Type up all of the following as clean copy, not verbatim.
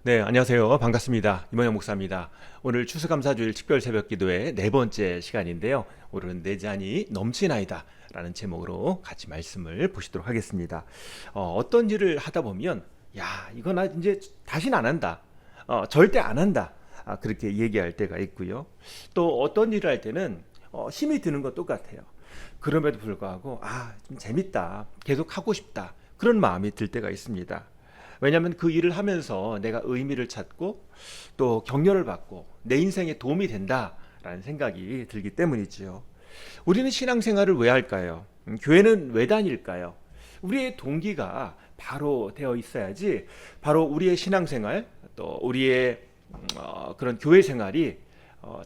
네, 안녕하세요. 반갑습니다. 이모영 목사입니다. 오늘 추수감사주일 특별 새벽기도의 네 번째 시간인데요. 오늘은 내 잔이 넘치나이다 라는 제목으로 같이 말씀을 보시도록 하겠습니다. 어떤 일을 하다 보면 이거 나 이제 다시는 안 한다. 절대 안 한다. 그렇게 얘기할 때가 있고요. 또 어떤 일을 할 때는 힘이 드는 건 똑같아요. 그럼에도 불구하고 좀 재밌다. 계속 하고 싶다. 그런 마음이 들 때가 있습니다. 왜냐하면 그 일을 하면서 내가 의미를 찾고 또 격려를 받고 내 인생에 도움이 된다라는 생각이 들기 때문이지요. 우리는 신앙생활을 왜 할까요? 교회는 왜 다닐까요? 우리의 동기가 바로 되어 있어야지 바로 우리의 신앙생활 또 우리의 그런 교회 생활이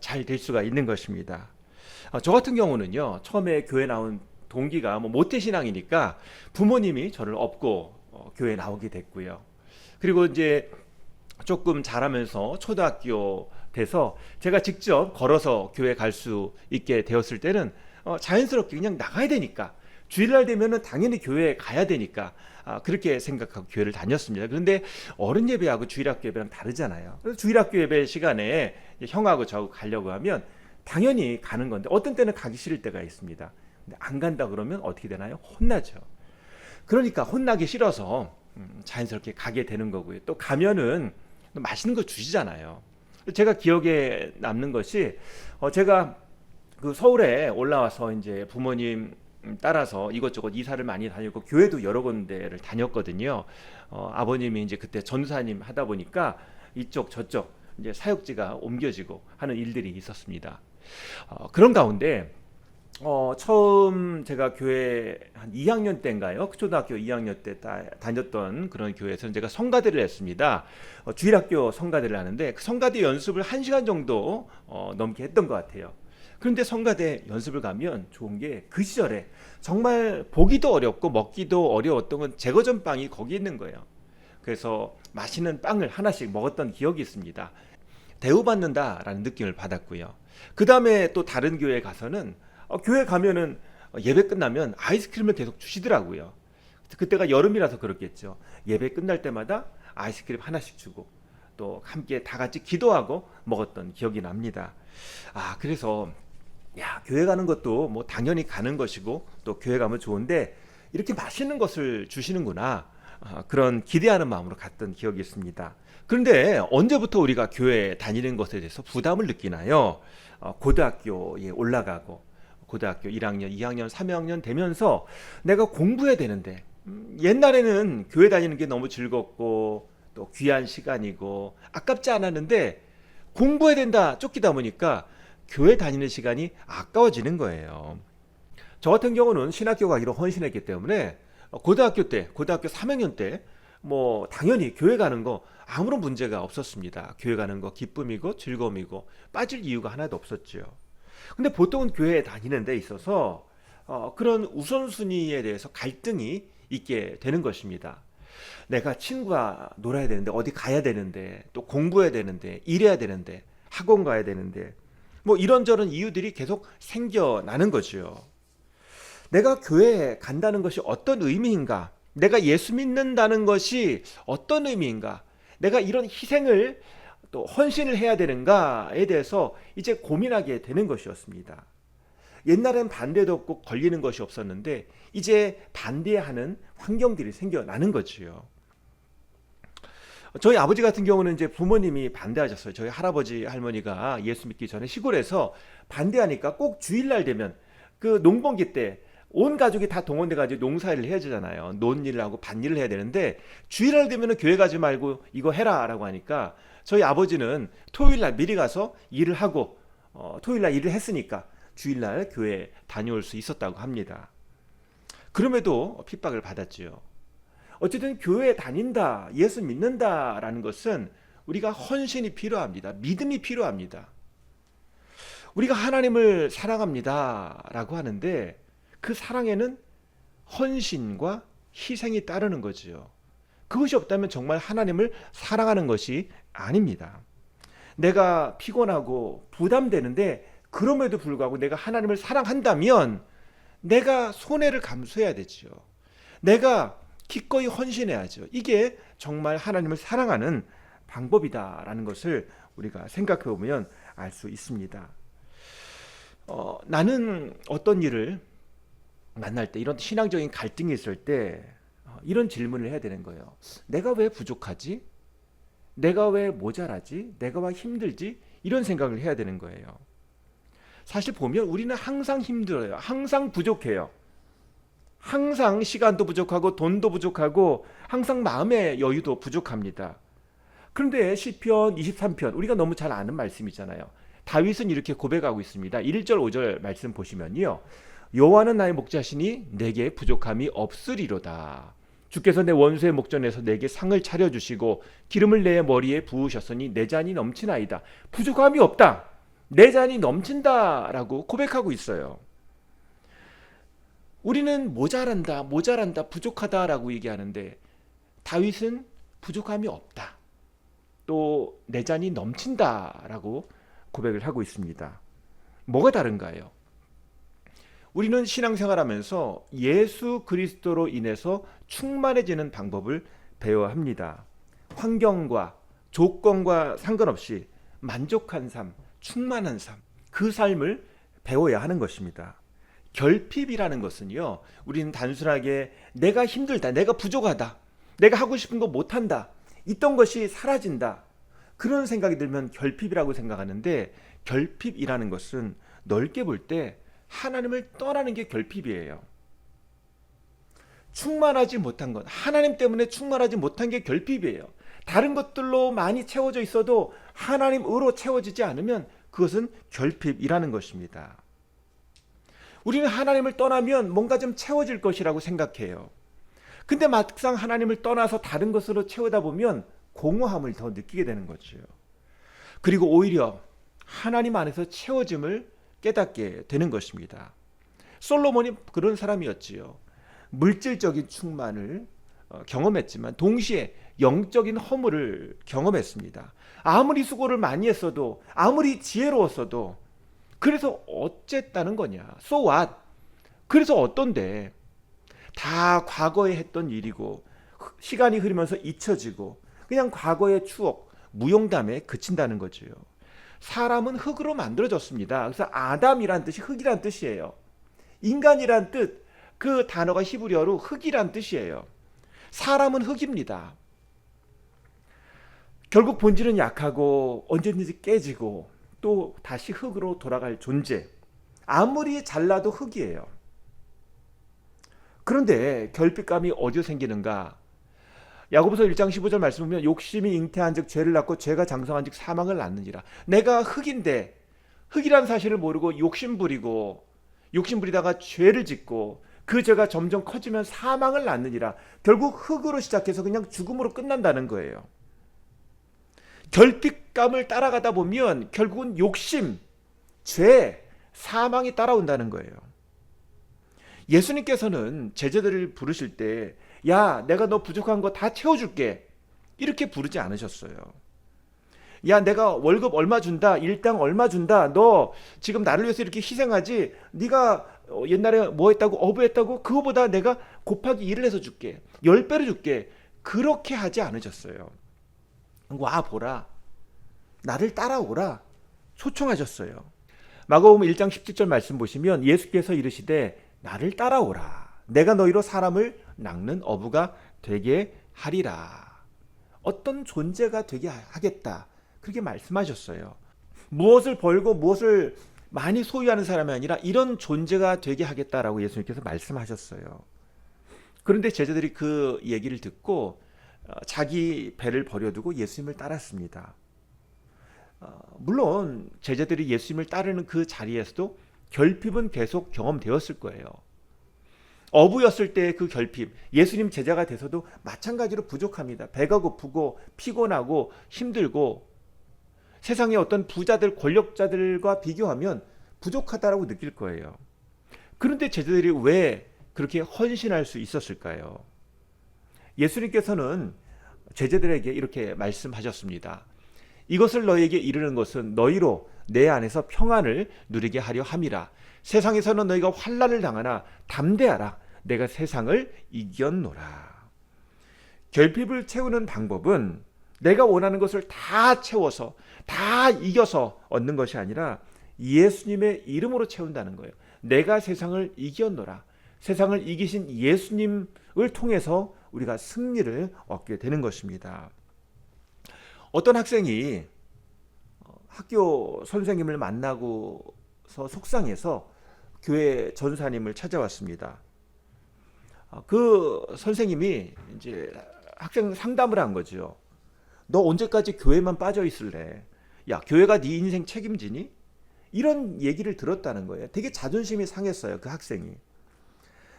잘 될 수가 있는 것입니다. 저 같은 경우는요, 처음에 교회 나온 동기가 모태신앙이니까 부모님이 저를 업고 교회 나오게 됐고요. 그리고 이제 조금 자라면서 초등학교 돼서 제가 직접 걸어서 교회 갈 수 있게 되었을 때는 자연스럽게 그냥 나가야 되니까 주일날 되면은 당연히 교회에 가야 되니까 그렇게 생각하고 교회를 다녔습니다. 그런데 어른 예배하고 주일학교 예배랑 다르잖아요. 그래서 주일학교 예배 시간에 형하고 저하고 가려고 하면 당연히 가는 건데 어떤 때는 가기 싫을 때가 있습니다. 근데 안 간다 그러면 어떻게 되나요? 혼나죠. 그러니까 혼나기 싫어서 자연스럽게 가게 되는 거고요. 또 가면은 맛있는 거 주시잖아요. 제가 기억에 남는 것이 제가 그 서울에 올라와서 이제 부모님 따라서 이것저것 이사를 많이 다녔고 교회도 여러 군데를 다녔거든요. 아버님이 이제 그때 전사님 하다 보니까 이쪽 저쪽 이제 사역지가 옮겨지고 하는 일들이 있었습니다. 그런 가운데 처음 제가 교회 한 2학년 때인가요? 초등학교 2학년 때 다녔던 그런 교회에서 제가 성가대를 했습니다. 주일학교 성가대를 하는데 그 성가대 연습을 1시간 정도 넘게 했던 것 같아요. 그런데 성가대 연습을 가면 좋은 게 그 시절에 정말 보기도 어렵고 먹기도 어려웠던 건 제거전 빵이 거기 있는 거예요. 그래서 맛있는 빵을 하나씩 먹었던 기억이 있습니다. 대우받는다라는 느낌을 받았고요. 그 다음에 또 다른 교회에 가서는 교회 가면은 예배 끝나면 아이스크림을 계속 주시더라고요. 그때가 여름이라서 그렇겠죠. 예배 끝날 때마다 아이스크림 하나씩 주고 또 함께 다 같이 기도하고 먹었던 기억이 납니다. 그래서 교회 가는 것도 뭐 당연히 가는 것이고 또 교회 가면 좋은데 이렇게 맛있는 것을 주시는구나. 그런 기대하는 마음으로 갔던 기억이 있습니다. 그런데 언제부터 우리가 교회 다니는 것에 대해서 부담을 느끼나요? 고등학교에 올라가고 고등학교 1학년, 2학년, 3학년 되면서 내가 공부해야 되는데 옛날에는 교회 다니는 게 너무 즐겁고 또 귀한 시간이고 아깝지 않았는데 공부해야 된다 쫓기다 보니까 교회 다니는 시간이 아까워지는 거예요. 저 같은 경우는 신학교 가기로 헌신했기 때문에 고등학교 3학년 때 뭐 당연히 교회 가는 거 아무런 문제가 없었습니다. 교회 가는 거 기쁨이고 즐거움이고 빠질 이유가 하나도 없었죠. 근데 보통은 교회에 다니는 데 있어서 그런 우선순위에 대해서 갈등이 있게 되는 것입니다. 내가 친구와 놀아야 되는데 어디 가야 되는데 또 공부해야 되는데 일해야 되는데 학원 가야 되는데 뭐 이런저런 이유들이 계속 생겨나는 거죠. 내가 교회에 간다는 것이 어떤 의미인가? 내가 예수 믿는다는 것이 어떤 의미인가? 내가 이런 희생을 또 헌신을 해야 되는가에 대해서 이제 고민하게 되는 것이었습니다. 옛날엔 반대도 없고 걸리는 것이 없었는데 이제 반대하는 환경들이 생겨나는 거지요. 저희 아버지 같은 경우는 이제 부모님이 반대하셨어요. 저희 할아버지 할머니가 예수 믿기 전에 시골에서 반대하니까 꼭 주일날 되면 그 농번기 때 온 가족이 다 동원돼 가지고 농사일을 해야 되잖아요. 논일을 하고 밭일을 해야 되는데 주일날 되면은 교회 가지 말고 이거 해라라고 하니까 저희 아버지는 토요일날 미리 가서 일을 하고 토요일날 일을 했으니까 주일날 교회 다녀올 수 있었다고 합니다. 그럼에도 핍박을 받았지요. 어쨌든 교회에 다닌다, 예수 믿는다라는 것은 우리가 헌신이 필요합니다. 믿음이 필요합니다. 우리가 하나님을 사랑합니다라고 하는데 그 사랑에는 헌신과 희생이 따르는 거지요. 그것이 없다면 정말 하나님을 사랑하는 것이 아닙니다. 내가 피곤하고 부담되는데 그럼에도 불구하고 내가 하나님을 사랑한다면 내가 손해를 감수해야 되지요. 내가 기꺼이 헌신해야죠. 이게 정말 하나님을 사랑하는 방법이다라는 것을 우리가 생각해 보면 알 수 있습니다. 나는 어떤 일을 만날 때, 이런 신앙적인 갈등이 있을 때 이런 질문을 해야 되는 거예요. 내가 왜 부족하지? 내가 왜 모자라지? 내가 왜 힘들지? 이런 생각을 해야 되는 거예요. 사실 보면 우리는 항상 힘들어요. 항상 부족해요. 항상 시간도 부족하고 돈도 부족하고 항상 마음의 여유도 부족합니다. 그런데 시편 23편, 우리가 너무 잘 아는 말씀이잖아요. 다윗은 이렇게 고백하고 있습니다. 1절 5절 말씀 보시면요, 여호와는 나의 목자시니 내게 부족함이 없으리로다. 주께서 내 원수의 목전에서 내게 상을 차려주시고 기름을 내 머리에 부으셨으니 내 잔이 넘치나이다. 부족함이 없다, 내 잔이 넘친다라고 고백하고 있어요. 우리는 모자란다, 부족하다라고 얘기하는데 다윗은 부족함이 없다, 또 내 잔이 넘친다라고 고백을 하고 있습니다. 뭐가 다른가요? 우리는 신앙생활하면서 예수 그리스도로 인해서 충만해지는 방법을 배워야 합니다. 환경과 조건과 상관없이 만족한 삶, 충만한 삶, 그 삶을 배워야 하는 것입니다. 결핍이라는 것은요, 우리는 단순하게 내가 힘들다, 내가 부족하다, 내가 하고 싶은 거 못한다, 있던 것이 사라진다, 그런 생각이 들면 결핍이라고 생각하는데, 결핍이라는 것은 넓게 볼 때 하나님을 떠나는 게 결핍이에요. 충만하지 못한 것, 하나님 때문에 충만하지 못한 게 결핍이에요. 다른 것들로 많이 채워져 있어도 하나님으로 채워지지 않으면 그것은 결핍이라는 것입니다. 우리는 하나님을 떠나면 뭔가 좀 채워질 것이라고 생각해요. 근데 막상 하나님을 떠나서 다른 것으로 채우다 보면 공허함을 더 느끼게 되는 거죠. 그리고 오히려 하나님 안에서 채워짐을 깨닫게 되는 것입니다. 솔로몬이 그런 사람이었지요. 물질적인 충만을 경험했지만 동시에 영적인 허물을 경험했습니다. 아무리 수고를 많이 했어도, 아무리 지혜로웠어도, 그래서 어쨌다는 거냐? So what? 그래서 어떤데? 다 과거에 했던 일이고 시간이 흐르면서 잊혀지고 그냥 과거의 추억, 무용담에 그친다는 거죠. 사람은 흙으로 만들어졌습니다. 그래서 아담이란 뜻이 흙이란 뜻이에요. 인간이란 뜻, 그 단어가 히브리어로 흙이란 뜻이에요. 사람은 흙입니다. 결국 본질은 약하고 언제든지 깨지고 또 다시 흙으로 돌아갈 존재. 아무리 잘나도 흙이에요. 그런데 결핍감이 어디서 생기는가? 야고보서 1장 15절 말씀 보면 욕심이 잉태한즉 죄를 낳고 죄가 장성한즉 사망을 낳느니라. 내가 흙인데 흙이란 사실을 모르고 욕심 부리다가 죄를 짓고 그 죄가 점점 커지면 사망을 낳느니라. 결국 흙으로 시작해서 그냥 죽음으로 끝난다는 거예요. 결핍감을 따라가다 보면 결국은 욕심, 죄, 사망이 따라온다는 거예요. 예수님께서는 제자들을 부르실 때, 야, 내가 너 부족한 거 다 채워줄게, 이렇게 부르지 않으셨어요. 야, 내가 월급 얼마 준다, 일당 얼마 준다, 너 지금 나를 위해서 이렇게 희생하지, 네가 옛날에 뭐 했다고, 어부했다고, 그거보다 내가 곱하기 1을 해서 줄게, 10배로 줄게, 그렇게 하지 않으셨어요. 와 보라, 나를 따라오라 초청하셨어요. 마가복음 1장 17절 말씀 보시면 예수께서 이르시되 나를 따라오라, 내가 너희로 사람을 낚는 어부가 되게 하리라. 어떤 존재가 되게 하겠다, 그렇게 말씀하셨어요. 무엇을 벌고 무엇을 많이 소유하는 사람이 아니라 이런 존재가 되게 하겠다라고 예수님께서 말씀하셨어요. 그런데 제자들이 그 얘기를 듣고 자기 배를 버려두고 예수님을 따랐습니다. 물론 제자들이 예수님을 따르는 그 자리에서도 결핍은 계속 경험되었을 거예요. 어부였을 때 그 결핍, 예수님 제자가 돼서도 마찬가지로 부족합니다. 배가 고프고 피곤하고 힘들고 세상의 어떤 부자들, 권력자들과 비교하면 부족하다라고 느낄 거예요. 그런데 제자들이 왜 그렇게 헌신할 수 있었을까요? 예수님께서는 제자들에게 이렇게 말씀하셨습니다. 이것을 너희에게 이르는 것은 너희로 내 안에서 평안을 누리게 하려 함이라. 세상에서는 너희가 환난을 당하나 담대하라, 내가 세상을 이겼노라. 결핍을 채우는 방법은 내가 원하는 것을 다 채워서 다 이겨서 얻는 것이 아니라 예수님의 이름으로 채운다는 거예요. 내가 세상을 이겼노라. 세상을 이기신 예수님을 통해서 우리가 승리를 얻게 되는 것입니다. 어떤 학생이 학교 선생님을 만나고서 속상해서 교회 전사님을 찾아왔습니다. 그 선생님이 이제 학생 상담을 한 거죠. 너 언제까지 교회만 빠져 있을래? 야, 교회가 네 인생 책임지니? 이런 얘기를 들었다는 거예요. 되게 자존심이 상했어요, 그 학생이.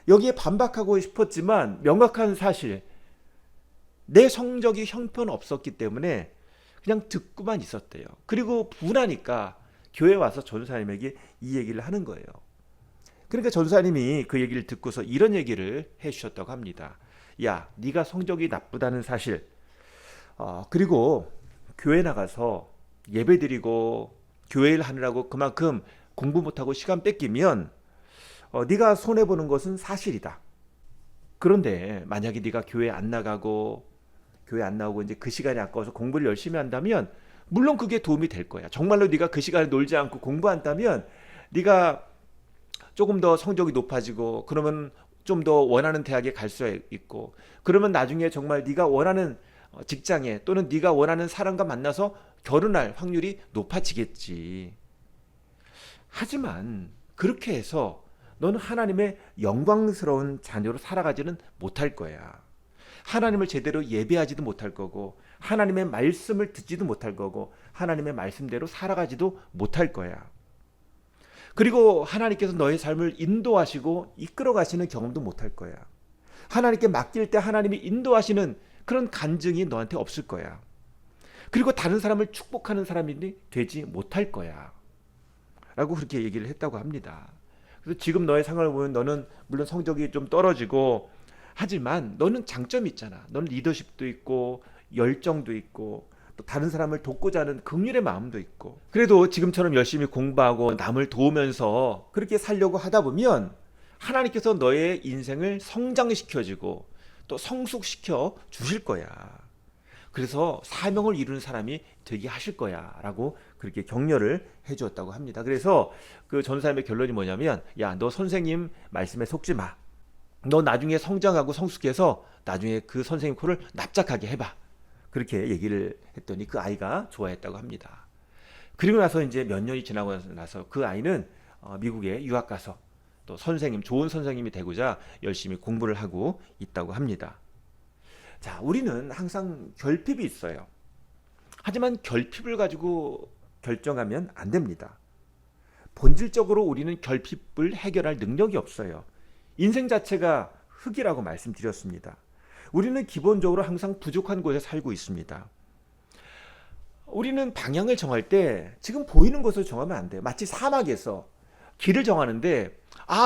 여기에 반박하고 싶었지만 명확한 사실, 내 성적이 형편없었기 때문에 그냥 듣고만 있었대요. 그리고 분하니까 교회 와서 전사님에게 이 얘기를 하는 거예요. 그러니까 전사님이 그 얘기를 듣고서 이런 얘기를 해주셨다고 합니다. 야, 네가 성적이 나쁘다는 사실, 그리고 교회 나가서 예배드리고 교회 일 하느라고 그만큼 공부 못하고 시간 뺏기면 네가 손해보는 것은 사실이다. 그런데 만약에 네가 교회 안 나가고 교회 안 나오고 이제 그 시간이 아까워서 공부를 열심히 한다면 물론 그게 도움이 될 거야. 정말로 네가 그 시간에 놀지 않고 공부한다면 네가 조금 더 성적이 높아지고 그러면 좀 더 원하는 대학에 갈 수 있고 그러면 나중에 정말 네가 원하는 직장에 또는 네가 원하는 사람과 만나서 결혼할 확률이 높아지겠지. 하지만 그렇게 해서 너는 하나님의 영광스러운 자녀로 살아가지는 못할 거야. 하나님을 제대로 예배하지도 못할 거고 하나님의 말씀을 듣지도 못할 거고 하나님의 말씀대로 살아가지도 못할 거야. 그리고 하나님께서 너의 삶을 인도하시고 이끌어 가시는 경험도 못할 거야. 하나님께 맡길 때 하나님이 인도하시는 그런 간증이 너한테 없을 거야. 그리고 다른 사람을 축복하는 사람이 되지 못할 거야. 라고 그렇게 얘기를 했다고 합니다. 그래서 지금 너의 상황을 보면 너는 물론 성적이 좀 떨어지고 하지만 너는 장점이 있잖아. 너는 리더십도 있고 열정도 있고 또 다른 사람을 돕고자 하는 긍휼의 마음도 있고 그래도 지금처럼 열심히 공부하고 남을 도우면서 그렇게 살려고 하다 보면 하나님께서 너의 인생을 성장시켜주고 또 성숙시켜 주실 거야. 그래서 사명을 이루는 사람이 되게 하실 거야 라고 그렇게 격려를 해주었다고 합니다. 그래서 그 전사님의 결론이 뭐냐면 야, 너 선생님 말씀에 속지 마. 너 나중에 성장하고 성숙해서 나중에 그 선생님 코를 납작하게 해봐. 그렇게 얘기를 했더니 그 아이가 좋아했다고 합니다. 그리고 나서 이제 몇 년이 지나고 나서 그 아이는 미국에 유학 가서 또 선생님, 좋은 선생님이 되고자 열심히 공부를 하고 있다고 합니다. 자, 우리는 항상 결핍이 있어요. 하지만 결핍을 가지고 결정하면 안 됩니다. 본질적으로 우리는 결핍을 해결할 능력이 없어요. 인생 자체가 흙이라고 말씀드렸습니다. 우리는 기본적으로 항상 부족한 곳에 살고 있습니다. 우리는 방향을 정할 때 지금 보이는 것을 정하면 안 돼요. 마치 사막에서 길을 정하는데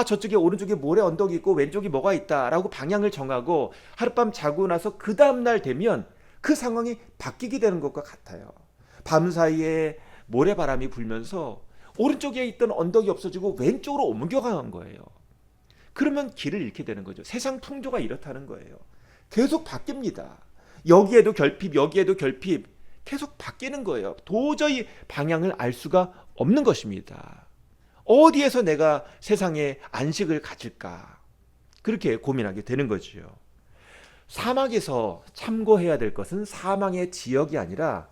저쪽에 오른쪽에 모래 언덕이 있고 왼쪽이 뭐가 있다라고 방향을 정하고 하룻밤 자고 나서 그 다음날 되면 그 상황이 바뀌게 되는 것과 같아요. 밤사이에 모래바람이 불면서 오른쪽에 있던 언덕이 없어지고 왼쪽으로 옮겨가는 거예요. 그러면 길을 잃게 되는 거죠. 세상 풍조가 이렇다는 거예요. 계속 바뀝니다. 여기에도 결핍, 여기에도 결핍, 계속 바뀌는 거예요. 도저히 방향을 알 수가 없는 것입니다. 어디에서 내가 세상에 안식을 가질까? 그렇게 고민하게 되는 거지요. 사막에서 참고해야 될 것은 사망의 지역이 아니라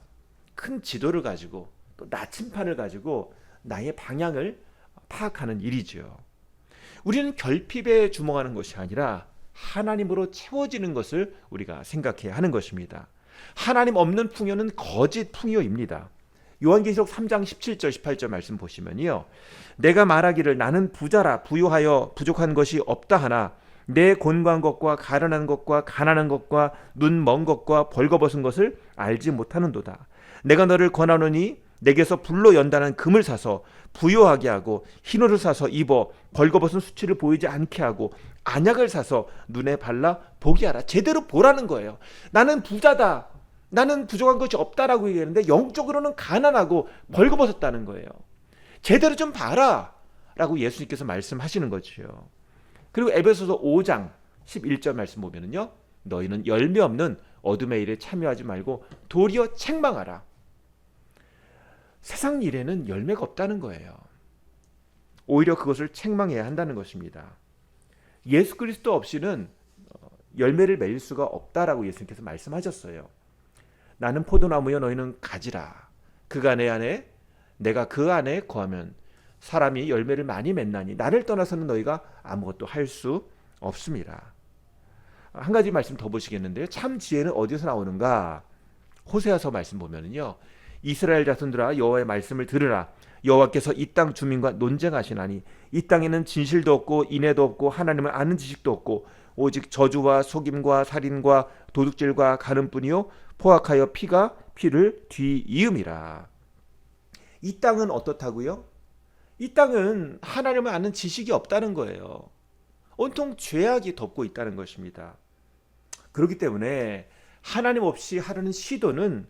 큰 지도를 가지고 또 나침판을 가지고 나의 방향을 파악하는 일이죠. 우리는 결핍에 주목하는 것이 아니라 하나님으로 채워지는 것을 우리가 생각해야 하는 것입니다. 하나님 없는 풍요는 거짓 풍요입니다. 요한계시록 3장 17절 18절 말씀 보시면요. 내가 말하기를 나는 부자라 부유하여 부족한 것이 없다 하나 내 곤고한 것과 가련한 것과 가난한 것과 눈 먼 것과 벌거벗은 것을 알지 못하는도다. 내가 너를 권하노니 내게서 불로 연단한 금을 사서 부요하게 하고 흰옷을 사서 입어 벌거벗은 수치를 보이지 않게 하고 안약을 사서 눈에 발라 보게 하라. 제대로 보라는 거예요. 나는 부자다. 나는 부족한 것이 없다라고 얘기하는데 영적으로는 가난하고 벌거벗었다는 거예요. 제대로 좀 봐라 라고 예수님께서 말씀하시는 거죠. 그리고 에베소서 5장 11절 말씀 보면은요. 너희는 열매 없는 어둠의 일에 참여하지 말고 도리어 책망하라. 세상 일에는 열매가 없다는 거예요. 오히려 그것을 책망해야 한다는 것입니다. 예수 그리스도 없이는 열매를 맺을 수가 없다라고 예수님께서 말씀하셨어요. 나는 포도나무여 너희는 가지라. 그가 내 안에 내가 그 안에 거하면 사람이 열매를 많이 맺나니 나를 떠나서는 너희가 아무것도 할 수 없습니다. 한 가지 말씀 더 보시겠는데요. 참 지혜는 어디서 나오는가? 호세아서 말씀 보면은요. 이스라엘 자손들아 여호와의 말씀을 들으라. 여호와께서 이 땅 주민과 논쟁하시나니 이 땅에는 진실도 없고 인애도 없고 하나님을 아는 지식도 없고 오직 저주와 속임과 살인과 도둑질과 가늠뿐이요 포악하여 피가 피를 뒤이음이라. 이 땅은 어떻다고요? 이 땅은 하나님을 아는 지식이 없다는 거예요. 온통 죄악이 덮고 있다는 것입니다. 그렇기 때문에 하나님 없이 하려는 시도는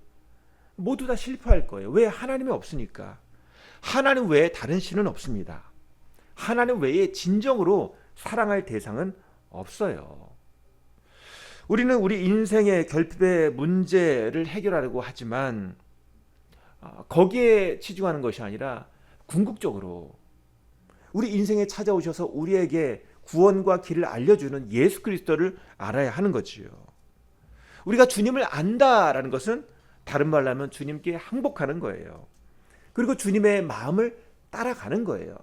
모두 다 실패할 거예요. 왜? 하나님이 없으니까. 하나님 외에 다른 신은 없습니다. 하나님 외에 진정으로 사랑할 대상은 없어요. 우리는 우리 인생의 결핍의 문제를 해결하려고 하지만 거기에 치중하는 것이 아니라 궁극적으로 우리 인생에 찾아오셔서 우리에게 구원과 길을 알려주는 예수 그리스도를 알아야 하는 거지요. 우리가 주님을 안다라는 것은 다른 말로 하면 주님께 항복하는 거예요. 그리고 주님의 마음을 따라가는 거예요.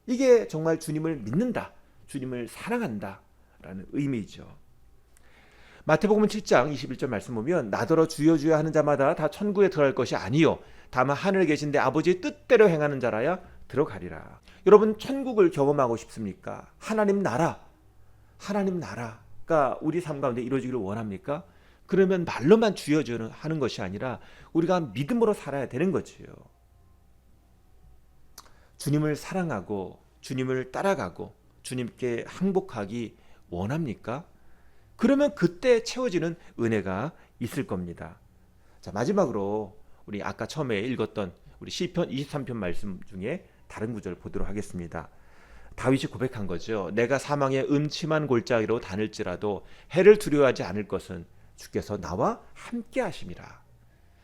이게 정말 주님을 믿는다, 주님을 사랑한다 라는 의미죠. 마태복음 7장 21절 말씀 보면 나더러 주여 주여 하는 자마다 다 천국에 들어갈 것이 아니요 다만 하늘에 계신 내 아버지의 뜻대로 행하는 자라야 들어가리라. 여러분 천국을 경험하고 싶습니까? 하나님 나라가 우리 삶 가운데 이루어지기를 원합니까? 그러면 말로만 주여 주여 하는 것이 아니라 우리가 믿음으로 살아야 되는 거지요. 주님을 사랑하고 주님을 따라가고 주님께 항복하기 원합니까? 그러면 그때 채워지는 은혜가 있을 겁니다. 자, 마지막으로 우리 아까 처음에 읽었던 우리 시편 23편 말씀 중에 다른 구절 보도록 하겠습니다. 다윗이 고백한 거죠. 내가 사망의 음침한 골짜기로 다닐지라도 해를 두려워하지 않을 것은 주께서 나와 함께 하심이라.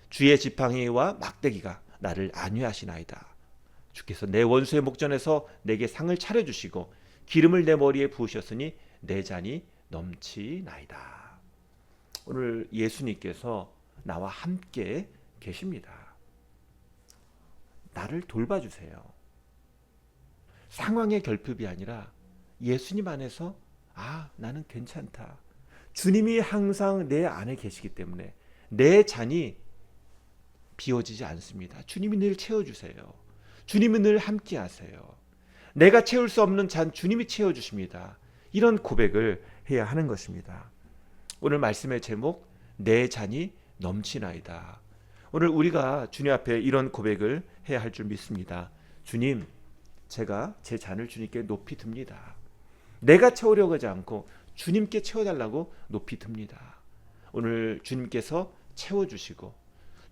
주의 지팡이와 막대기가 나를 안위하시나이다. 주께서 내 원수의 목전에서 내게 상을 차려주시고 기름을 내 머리에 부으셨으니 내 잔이 넘치나이다. 오늘 예수님께서 나와 함께 계십니다. 나를 돌봐주세요. 상황의 결핍이 아니라 예수님 안에서 나는 괜찮다. 주님이 항상 내 안에 계시기 때문에 내 잔이 비워지지 않습니다. 주님이 늘 채워주세요. 주님이 늘 함께 하세요. 내가 채울 수 없는 잔 주님이 채워주십니다. 이런 고백을 해야 하는 것입니다. 오늘 말씀의 제목 내 잔이 넘치나이다. 오늘 우리가 주님 앞에 이런 고백을 해야 할 줄 믿습니다. 주님, 제가 제 잔을 주님께 높이 듭니다. 내가 채우려고 하지 않고 주님께 채워달라고 높이 듭니다. 오늘 주님께서 채워주시고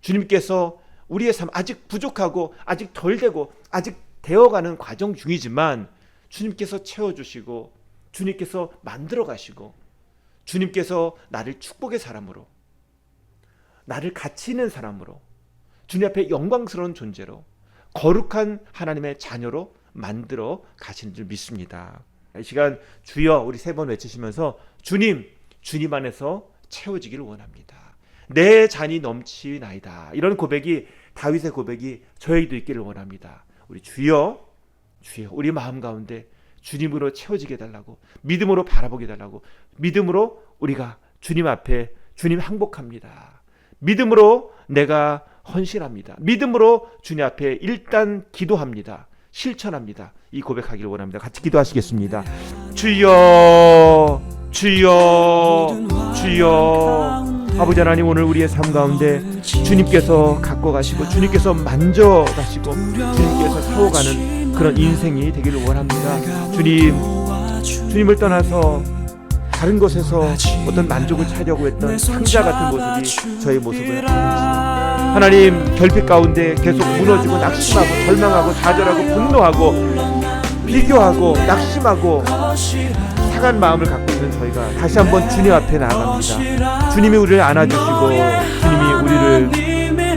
주님께서 우리의 삶 아직 부족하고 아직 덜 되고 아직 되어가는 과정 중이지만 주님께서 채워주시고 주님께서 만들어 가시고 주님께서 나를 축복의 사람으로 나를 가치 있는 사람으로 주님 앞에 영광스러운 존재로 거룩한 하나님의 자녀로 만들어 가시는 줄 믿습니다. 이 시간 주여 우리 3번 외치시면서 주님 안에서 채워지기를 원합니다. 내 잔이 넘치나이다. 이런 고백이 다윗의 고백이 저에게도 있기를 원합니다. 우리 주여 우리 마음 가운데 주님으로 채워지게 해달라고 믿음으로 바라보게 해달라고 믿음으로 우리가 주님 앞에 주님 항복합니다. 믿음으로 내가 헌신합니다. 믿음으로 주님 앞에 일단 기도합니다. 실천합니다. 이 고백하기를 원합니다. 같이 기도하시겠습니다. 주여 아버지 하나님 오늘 우리의 삶 가운데 주님께서 갖고 가시고 주님께서 만져 가시고 주님께서 세워가는 그런 인생이 되기를 원합니다. 주님을 떠나서 다른 곳에서 어떤 만족을 찾으려고 했던 상자 같은 모습이 저의 모습을 하나님 결핍 가운데 계속 무너지고 낙심하고 절망하고 좌절하고 분노하고 비교하고 낙심하고 상한 마음을 갖고 있는 저희가 다시 한번 주님 앞에 나아갑니다. 주님이 우리를 안아주시고 주님이 우리를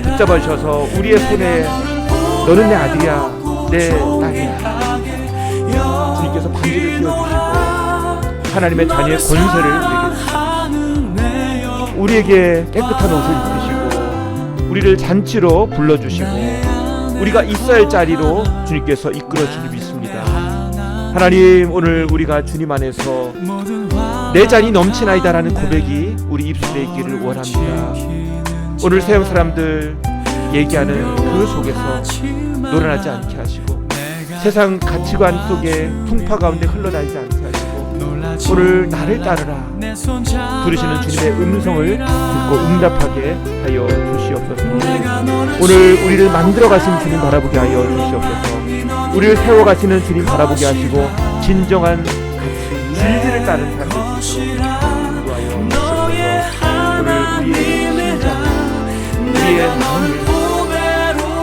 붙잡아 주셔서 우리의 손에 너는 내 아들이야, 내 딸이야. 주님께서 반지를 끼워주시고 하나님의 자녀의 권세를 우리에게 깨끗한 옷을 입히시고 우리를 잔치로 불러주시고 우리가 있어야 할 자리로 주님께서 이끌어 주님 있습니다. 하나님, 오늘 우리가 주님 안에서 내 잔이 넘치나이다라는 고백이 우리 입술에 있기를 원합니다. 오늘 세상 사람들 얘기하는 그 속에서 노련하지 않게 하시고 세상 가치관 속에 풍파 가운데 흘러다니지 않게 하시고 오늘 나를 따르라 부르시는 주님의 음성을 듣고 응답하게 하여 주시옵소서. 오늘 우리를 만들어 가신 주님 바라보게 하여 주시옵소서. 우리를 세워 가시는 주님 바라보게 하시고 진정한 가치 진리를 따르는 사람들 인도하여 주시옵소서. 오늘 우리의 심장, 우리의 마음을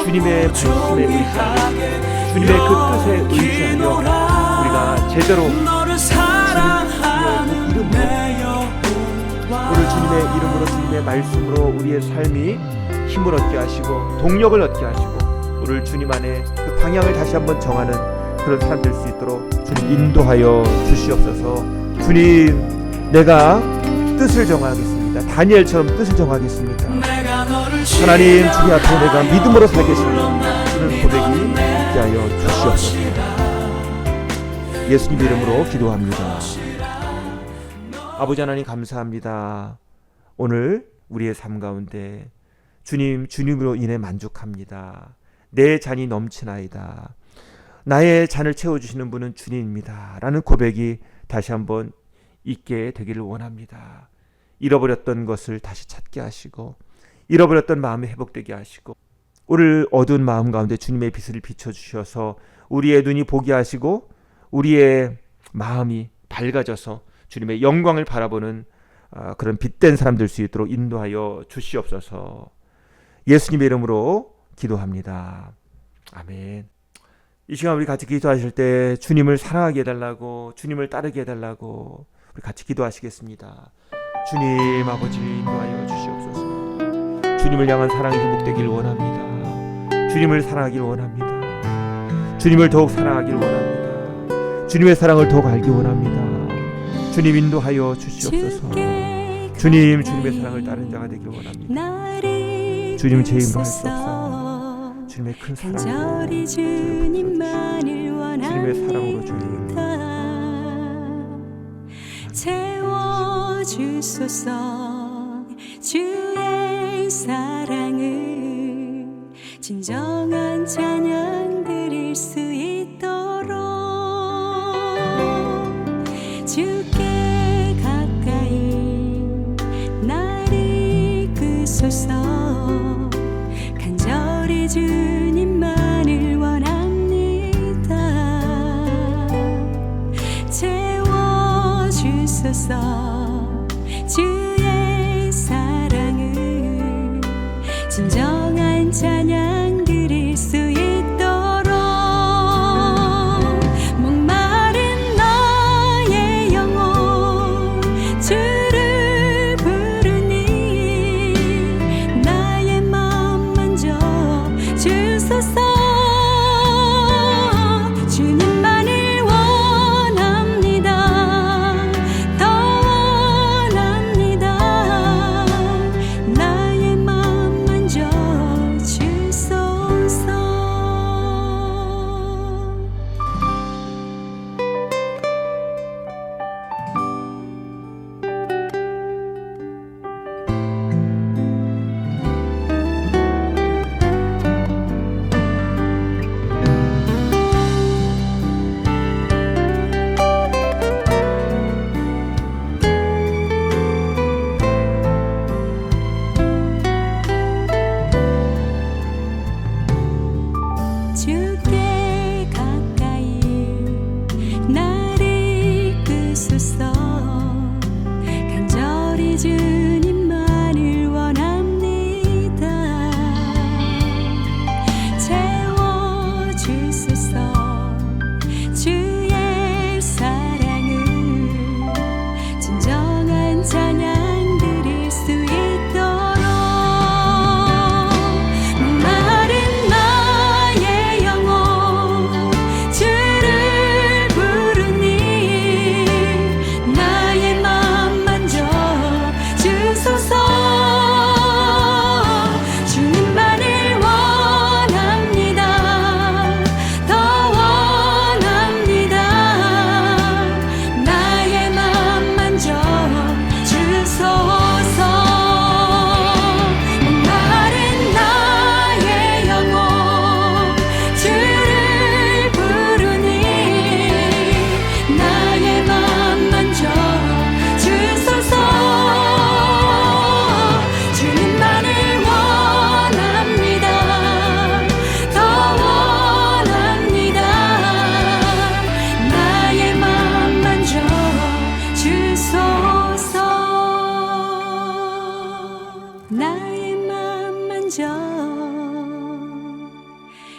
주님의 말씀에 의지하여 주님의 그 뜻에 의지하여 우리가 제대로 오늘 주님의 이름으로 주님의 말씀으로 우리의 삶이 힘을 얻게 하시고 동력을 얻게 하시고 오늘 주님 안에 그 방향을 다시 한번 정하는 그런 사람 될 수 있도록 주님 인도하여 주시옵소서. 주님, 내가 뜻을 정하겠습니다. 다니엘처럼 뜻을 정하겠습니다. 하나님, 주님 앞에 내가 믿음으로 살겠습니다. 그런 고백이 있게 하여 주시옵소서. 예수님 이름으로 기도합니다. 아버지 하나님, 감사합니다. 오늘 우리의 삶 가운데 주님으로 인해 만족합니다. 내 잔이 넘치나이다. 나의 잔을 채워주시는 분은 주님입니다. 라는 고백이 다시 한번 있게 되기를 원합니다. 잃어버렸던 것을 다시 찾게 하시고 잃어버렸던 마음이 회복되게 하시고 오늘 어두운 마음 가운데 주님의 빛을 비춰주셔서 우리의 눈이 보게 하시고 우리의 마음이 밝아져서 주님의 영광을 바라보는 그런 빛된 사람 될 수 있도록 인도하여 주시옵소서. 예수님의 이름으로 기도합니다. 아멘. 이 시간 우리 같이 기도하실 때 주님을 사랑하게 해달라고, 주님을 따르게 해달라고 우리 같이 기도하시겠습니다. 주님 아버지, 인도하여 주시옵소서. 주님을 향한 사랑이 회복되길 원합니다. 주님을 사랑하길 원합니다. 주님을 더욱 사랑하길 원합니다. 주님의 사랑을 더욱 알기 원합니다. 주님 인도하여 주시옵소서. 주님, 주님의 사랑을 따르는 자가 되길 원합니다. 주님 제 힘으로 할 수 없사오나 주님의 큰 사랑으로 주님의 사랑으로 주님 채워주소서. 주의 사랑을 진정한 찬양 드릴 수 있도록 주께 가까이 날 이끄소서. 간절히 주님만을 원합니다. 채워주소서. 주의 사랑을 진정한 찬양 드릴 수 있도록 목마른 나의 영혼 주를 부르니 나의 맘 만져 주소서. 주님만을 원합니다. 더 원합니다. 나의 맘 만져 주소서.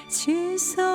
주소